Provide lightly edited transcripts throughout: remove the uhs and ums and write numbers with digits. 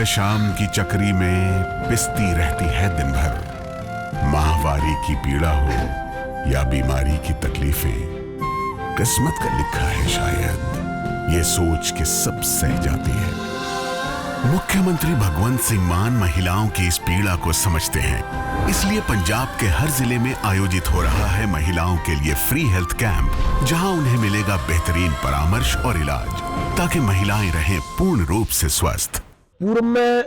सुबह शाम की चक्री में पिसती रहती है दिन भर। माहवारी की पीड़ा हो या बीमारी की तकलीफें, किस्मत का लिखा है शायद, ये सोच के सब सह जाती है। मुख्यमंत्री भगवंत सिंह मान महिलाओं की इस पीड़ा को समझते हैं, इसलिए पंजाब के हर जिले में आयोजित हो रहा है महिलाओं के लिए फ्री हेल्थ कैंप, जहां उन्हें मिलेगा बेहतरीन परामर्श और इलाज, ताकि महिलाएं रहें पूर्ण रूप से स्वस्थ। पूर्व में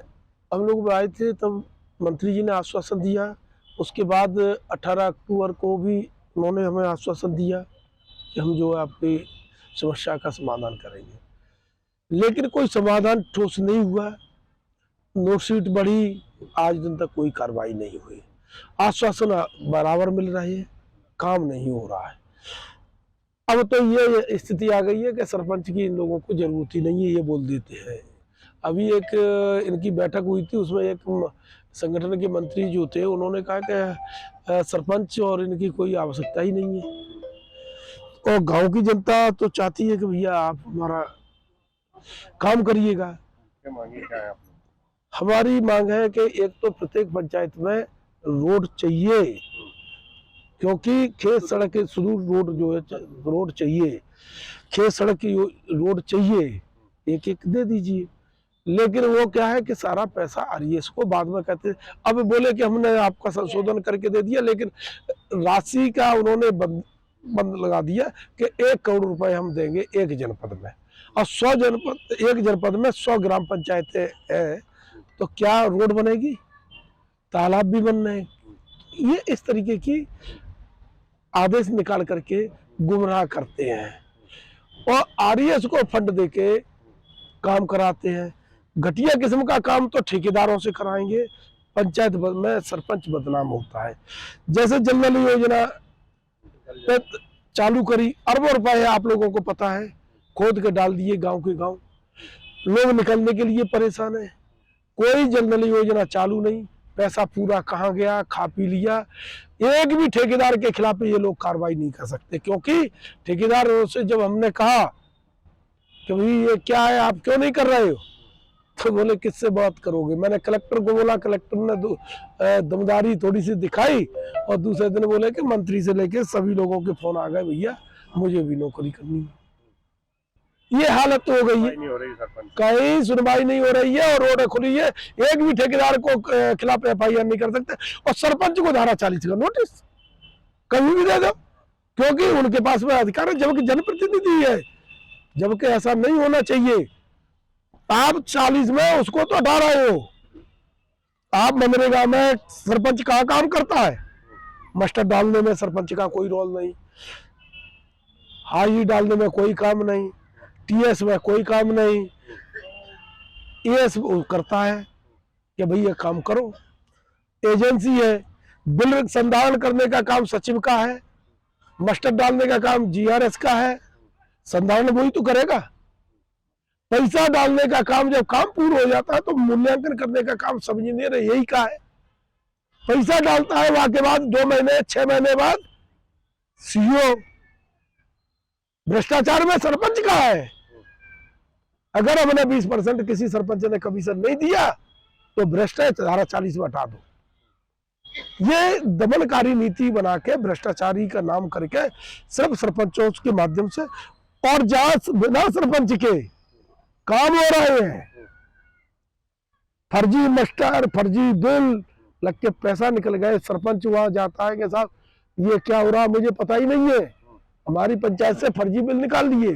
हम लोग आए थे तब मंत्री जी ने आश्वासन दिया, उसके बाद 18 अक्टूबर को भी उन्होंने हमें आश्वासन दिया कि हम जो है आपकी समस्या का समाधान करेंगे, लेकिन कोई समाधान ठोस नहीं हुआ। नोटशीट बढ़ी, आज दिन तक कोई कार्रवाई नहीं हुई। आश्वासन बराबर मिल रहे हैं, काम नहीं हो रहा है। अब तो ये स्थिति आ गई है कि सरपंच की इन लोगों को जरूरत ही नहीं है, ये बोल देते हैं। अभी एक इनकी बैठक हुई थी, उसमें एक संगठन के मंत्री जो थे उन्होंने कहा कि सरपंच और इनकी कोई आवश्यकता ही नहीं है, और गांव की जनता तो चाहती है कि भैया आप हमारा काम करिएगा। क्या है हमारी मांग है कि एक तो प्रत्येक पंचायत में रोड चाहिए, क्योंकि खेत सड़क के सुदूर रोड जो है रोड चाहिए, खेत सड़क की रोड चाहिए, एक एक दे दीजिए। लेकिन वो क्या है कि सारा पैसा आरएस को बाद में कहते हैं। अब बोले कि हमने आपका संशोधन करके दे दिया, लेकिन राशि का उन्होंने बंद लगा दिया कि 1 करोड़ रुपए हम देंगे एक जनपद में, और 100 जनपद, एक जनपद में 100 ग्राम पंचायतें है, तो क्या रोड बनेगी, तालाब भी बन रहे हैं। ये इस तरीके की आदेश निकाल करके गुमराह करते हैं और आरएस को फंड देके काम कराते हैं। घटिया किस्म का काम तो ठेकेदारों से कराएंगे, पंचायत में सरपंच बदनाम होता है। जैसे जल नल योजना चालू करी, अरबों रुपए है, आप लोगों को पता है, खोद के डाल दिए गांव के गांव, लोग निकलने के लिए परेशान है। कोई जल नल योजना चालू नहीं, पैसा पूरा कहाँ गया, खा पी लिया। एक भी ठेकेदार के खिलाफ ये लोग कार्रवाई नहीं कर सकते, क्योंकि ठेकेदार से जब हमने कहा कि भाई ये क्या है, आप क्यों नहीं कर रहे हो, तो बोले किससे बात करोगे। मैंने कलेक्टर को बोला, कलेक्टर ने दमदारी थोड़ी सी दिखाई, और दूसरे दिन बोले कि मंत्री से लेके सभी लोगों के फोन आ गए, भैया मुझे भी नौकरी करनी है। ये हालत हो गई है, कहीं सुनवाई नहीं हो रही है, और रोड खुली है। एक भी ठेकेदार को खिलाफ FIR नहीं कर सकते, और सरपंच को धारा 40 का नोटिस कभी भी दे दो, क्योंकि उनके पास में अधिकार है, जबकि जनप्रतिनिधि है, जबकि ऐसा नहीं होना चाहिए। आप 40 में उसको तो हटा रहे हो। आप मनरेगा में सरपंच कहाँ काम करता है, मास्टर डालने में सरपंच का कोई रोल नहीं, हाई डालने में कोई काम नहीं, TS में कोई काम नहीं, ES करता है कि भाई ये काम करो। एजेंसी है, बिल संधारण करने का काम सचिव का है, मास्टर डालने का काम GRS का है, संधारण वही तो करेगा। पैसा डालने का काम, जब काम पूरा हो जाता है तो मूल्यांकन करने का काम सब इंजीनियर यही का है। पैसा डालता है, वहां के बाद 2 महीने 6 महीने बाद CO। भ्रष्टाचार में सरपंच का है। अगर हमने 20% किसी सरपंच ने कमीशन नहीं दिया तो भ्रष्टाचार धारा 40 में हटा दो। ये दमनकारी नीति बना के भ्रष्टाचारी का नाम करके सिर्फ सरपंचों के माध्यम से, और जहां बिना सरपंच के काम हो रहे हैं, फर्जी मास्टर, फर्जी बिल लग के पैसा निकल गए, सरपंच वहां जाता है कि साहब ये क्या हो रहा, मुझे पता ही नहीं है, हमारी पंचायत से फर्जी बिल निकाल दिए।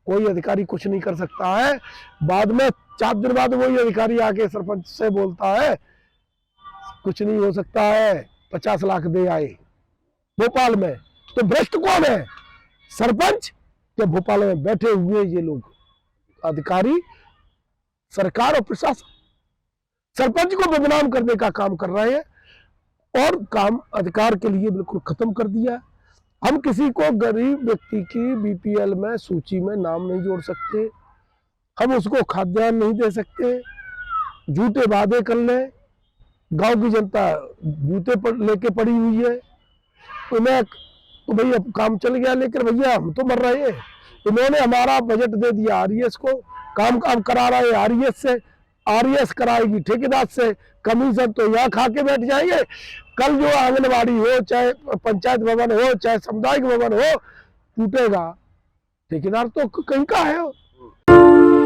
कोई अधिकारी कुछ नहीं कर सकता है। बाद में 4 दिन बाद वही अधिकारी आके सरपंच से बोलता है कुछ नहीं हो सकता है, 50 लाख दे आए भोपाल में। तो भ्रष्ट कौन है, सरपंच के भोपाल में बैठे हुए ये लोग अधिकारी, सरकार और प्रशासन सरपंच को बदनाम करने का काम कर रहे हैं, और काम अधिकार के लिए बिल्कुल खत्म कर दिया। हम किसी को गरीब व्यक्ति की BPL में सूची में नाम नहीं जोड़ सकते, हम उसको खाद्यान्न नहीं दे सकते, झूठे वादे कर ले। गांव की जनता जूते लेके पड़ी हुई है, उन्हें तो भाई अब काम चल गया, लेकिन भैया हम तो मर रहे हैं। इन्होंने हमारा बजट दे दिया आरएस को, काम करा रहे आरएस से, आरएस कराएगी ठेकेदार से, कमीशन तो यहाँ खा के बैठ जाएंगे। कल जो आंगनबाड़ी हो, चाहे पंचायत भवन हो, चाहे सामुदायिक भवन हो, टूटेगा, ठेकेदार तो कहीं का है।